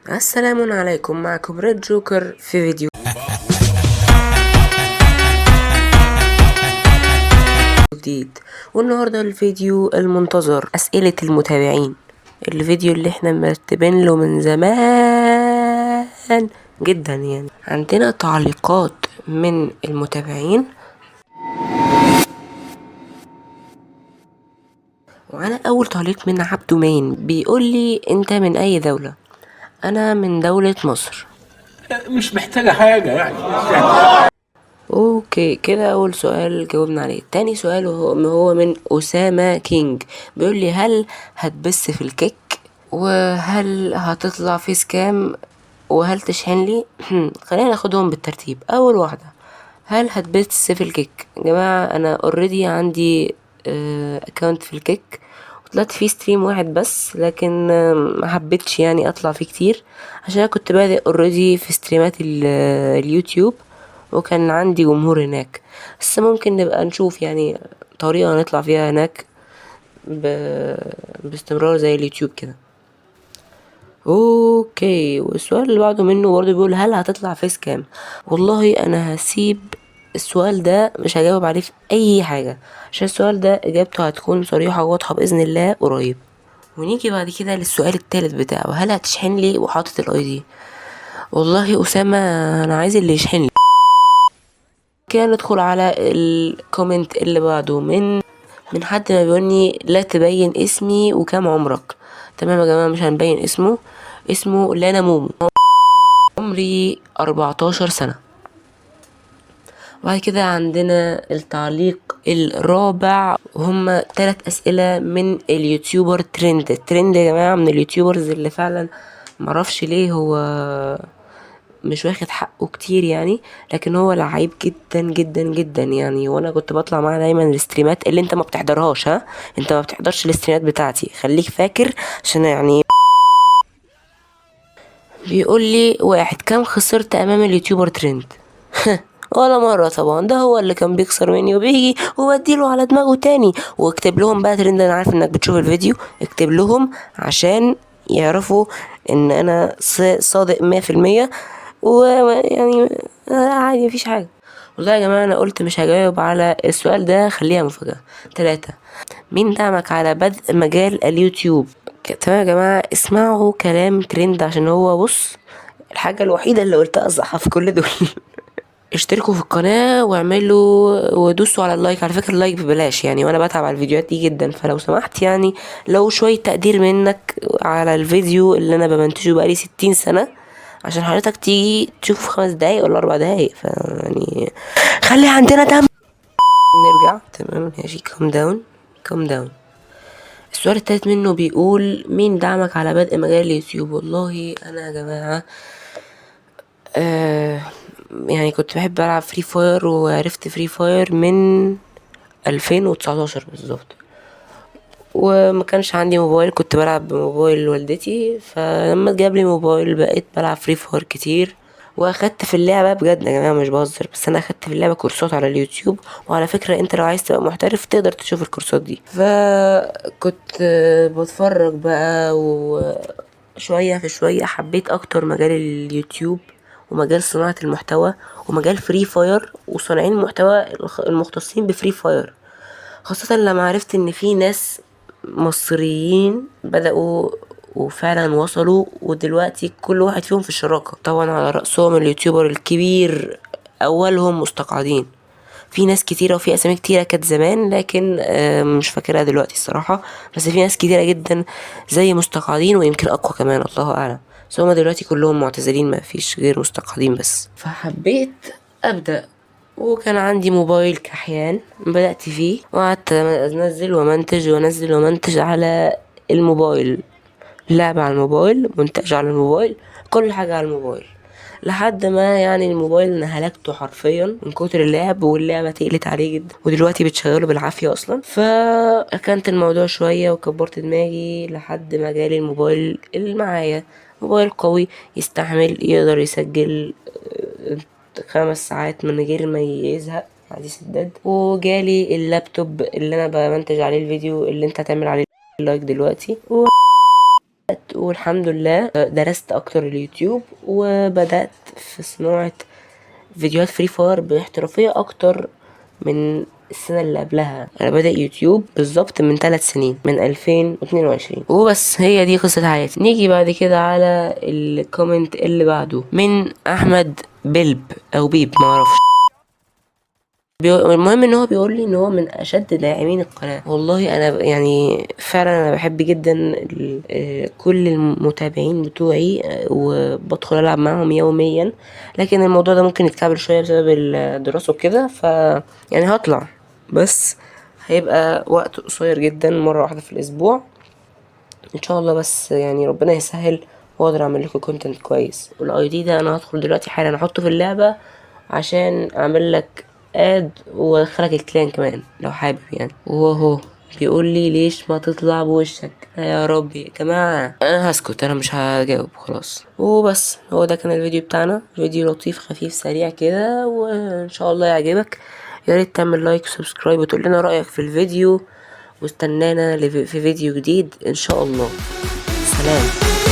السلام عليكم، معكم ريد جوكر في فيديو جديد. والنهاردة الفيديو المنتظر، أسئلة المتابعين. الفيديو اللي احنا مرتبين له من زمان جدا، يعني عندنا تعليقات من المتابعين. وأنا أول تعليق من عبدو مين بيقول لي أنت من أي دولة؟ أنا من دولة مصر. مش محتاجة حاجة يعني. اوكي، كده اول سؤال جاوبنا عليه. تاني سؤال هو من اسامة كينج، بيقول لي هل هتبث في الكيك، وهل هتطلع فيس كام، وهل تشحن لي؟ خلينا ناخدهم بالترتيب. اول واحدة، هل هتبث في الكيك؟ يا جماعة انا اوريدي عندي اكونت في الكيك، وطلعت فيه ستريم واحد بس، لكن ما حبيتش يعني اطلع فيه كتير، عشان أنا كنت بادئ اوريدي في ستريمات اليوتيوب، وكان عندي جمهور هناك. بس ممكن نبقى نشوف يعني طريقة نطلع فيها هناك باستمرار زي اليوتيوب كده. اوكي، والسؤال اللي بعده منه برضه بيقول هل هتطلع فيس كام؟ والله انا هسيب السؤال ده، مش هجاوب عليه في اي حاجة، عشان السؤال ده اجابته هتكون صريحة وواضحة باذن الله قريب. ونيجي بعد كده للسؤال التالت بتاعه، هل هتشحن لي؟ وحاطط الاي دي. والله اسامة، انا عايز اللي يشحن لي. كده ندخل على الكومنت اللي بعده من حد ما بيقولني لا تبين اسمي وكم عمرك. تمام يا جماعة، مش هنبين اسمه لانا مومو، عمري 14 سنة. وبعد كده عندنا التعليق الرابع، وهم 3 أسئلة من اليوتيوبر ترند يا جماعة، من اليوتيوبرز اللي فعلا معرفش ليه هو مش واخد حقه كتير يعني، لكن هو لعيب جدا جدا جدا يعني. وانا كنت بطلع معاه دايما الاستريمات اللي انت ما بتحضرهاش. ها، انت ما بتحضرش الاستريمات بتاعتي، خليك فاكر، عشان يعني. بيقول لي واحد، كم خسرت امام اليوتيوبر ترند؟ ولا مرة طبعا، ده هو اللي كان بيكسر مني وبيجي وبديله على دماغه تاني. واكتب لهم بقى ترند، انا عارف انك بتشوف الفيديو، اكتب لهم عشان يعرفوا ان انا صادق 100%. ويعني عادي، مفيش حاجة. والله يا جماعة انا قلت مش هجاوب على السؤال ده، خليها مفاجأة. 3، مين دعمك على بدء مجال اليوتيوب؟ تمام يا جماعة، اسمعوا كلام ترند، عشان هو بص الحاجة الوحيدة اللي قلتها صح في كل دول. اشتركوا في القناة واعملوا ودوسوا على اللايك، على فكرة اللايك ببلاش يعني، وانا بتعب على الفيديوهات دي جدا، فلو سمحت يعني لو شوية تقدير منك على الفيديو اللي انا بمنتجه بقالي 60 سنة، عشان حضرتك تيجي تشوف 5 دقايق ولا 4 دقايق، يعني خلي عندنا دم. نرجع، تمام ماشي، كوم داون. السؤال التالت منه بيقول مين دعمك على بدء مجال اليوتيوب؟ والله انا يا جماعة يعني كنت بحب العب فري فاير، وعرفت فري فاير من 2019 بالظبط، وما كانش عندي موبايل، كنت بلعب بموبايل والدتي، فلما جاب لي موبايل بقيت بلعب فري فاير كتير. واخدت في اللعبة بجد يا جماعة، مش بهزر، بس انا اخدت في اللعبة كورسات على اليوتيوب. وعلى فكرة انت لو عايز تبقى محترف تقدر تشوف الكورسات دي. فكنت بتفرج بقى، وشوية في شوية حبيت اكتر مجال اليوتيوب، ومجال صناعة المحتوى، ومجال فري فاير، وصانعين المحتوى المختصين بفري فاير، خاصة لما عرفت ان في ناس مصريين بدأوا وفعلا وصلوا، ودلوقتي كل واحد فيهم في الشراكة، طبعا على رأسهم اليوتيوبر الكبير، أولهم مستقعدين. في ناس كتيرة وفي أسامي كتيرة كانت زمان، لكن مش فاكرها دلوقتي الصراحة، بس في ناس كتيرة جدا زي مستقعدين، ويمكن أقوى كمان، الله أعلم. بس هما دلوقتي كلهم معتزلين، ما فيش غير مستقعدين بس. فحبيت أبدأ، وكان عندي موبايل كحيان، بدأت فيه وقعدت انزل ومنتج وانزل ومنتج على الموبايل، لعب على الموبايل، مونتاج على الموبايل، كل حاجة على الموبايل، لحد ما يعني الموبايل نهلكته حرفيا من كتر اللعب، واللعبة تقلت عليه جدا، ودلوقتي بتشغله بالعافية اصلا. فكانت الموضوع شوية وكبرت دماغي لحد ما جالي الموبايل اللي معايا، موبايل قوي يستحمل، يقدر يسجل 5 ساعات من غير ما يزهق عادي سداد. وجالي اللابتوب اللي انا بمنتج عليه الفيديو اللي انت هتعمل عليه لايك دلوقتي، والحمد لله درست اكتر اليوتيوب وبدأت في صناعة فيديوهات فري فاير باحترافية اكتر من السنة اللي قبلها. انا بادئ يوتيوب بالظبط من 3 سنين، من 2022. وبس هي دي قصة حياتي. نيجي بعد كده على الكومنت اللي بعده من احمد بلب او بيب معرفش. المهم ان هو بيقول لي ان هو من اشد داعمين القناه. والله انا يعني فعلا انا بحب جدا كل المتابعين بتوعي، وبدخل العب معاهم يوميا. لكن الموضوع ده ممكن يتكعبل شويه بسبب الدراسه وكده، يعني هطلع، بس هيبقى وقت قصير جدا، مره واحده في الاسبوع ان شاء الله. بس يعني ربنا يسهل واقدر اعمل لكم كونتنت كويس. والاي دي ده انا هدخل دلوقتي حالا احطه في اللعبه عشان اعمل لك اد وادخلك الكلان كمان لو حابب يعني. وهو بيقول لي ليش ما تطلع بوشك يا ربي يا جماعه. انا هسكت، انا مش هجاوب خلاص. وبس هو ده كان الفيديو بتاعنا، فيديو لطيف خفيف سريع كده، وان شاء الله يعجبك. يا ريت تعمل لايك وسبسكرايب وتقول لنا رايك في الفيديو، واستنانا في فيديو جديد ان شاء الله. سلام.